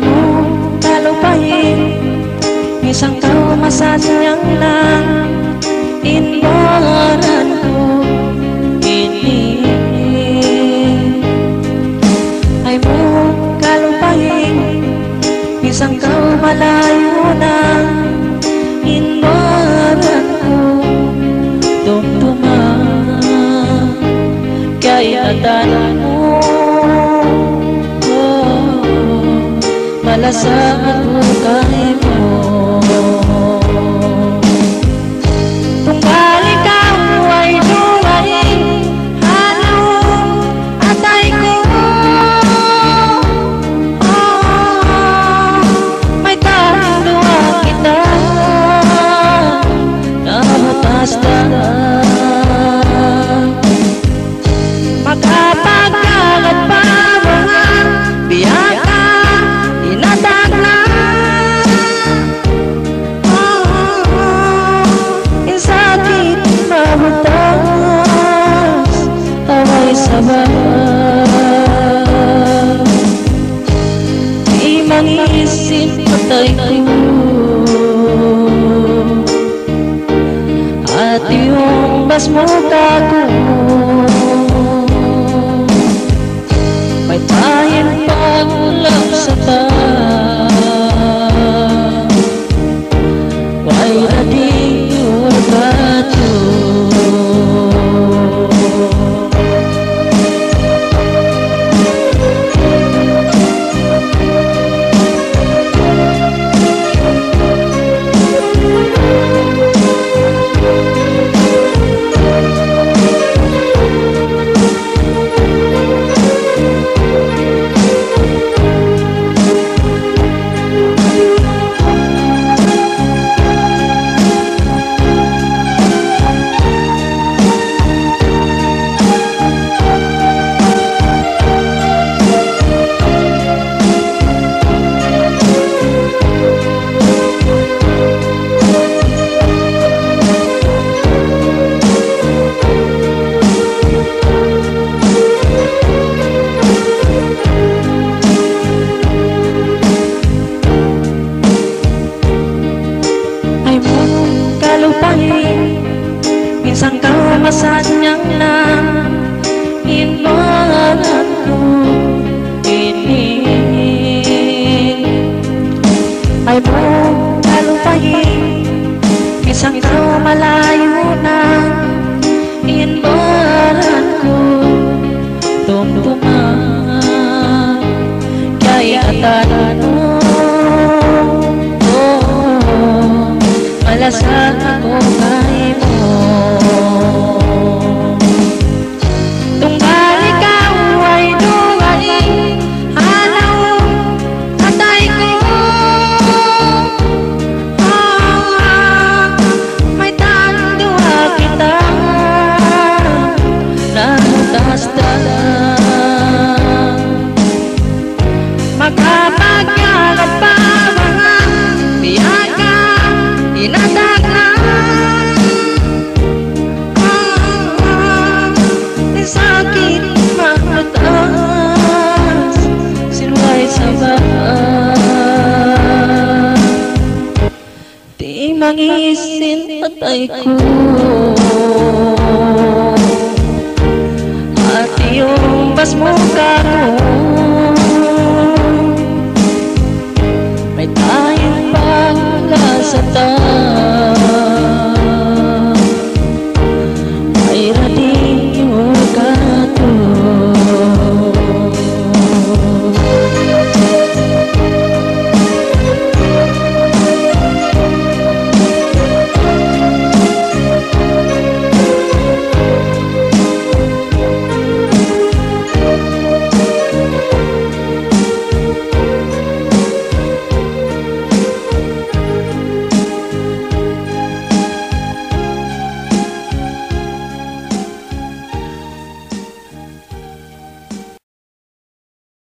mo talupahin, isang kaumasadyang lang inwaran ko ay mo kalupahin, isang kaumalayo na inwaran ko dumduma kaya tanong mo malasahan mo kay mo. Kung balikan mo ay dumahin, halong atay ko. May tayong luha kita na matasdan. Magkapagkalat pa mga biyaka di mangisip patay ko at yung basmuka ko may tayong pag-ulap sa why adi your bato. Minsan kaumasadyang lang inwaran ko ay mo talupahin, minsan kaumalayo na inwaran ko dumduma kaya tanong malasan ako kay mo. Kung balikan mo ay dumahin, halaw atay ko. May tanduha kita na matasdan. Magkapagkalat pa mga biyaka inatak na sakit makutas sinuway sa baan di mangisin patay ko at yung basmuka ko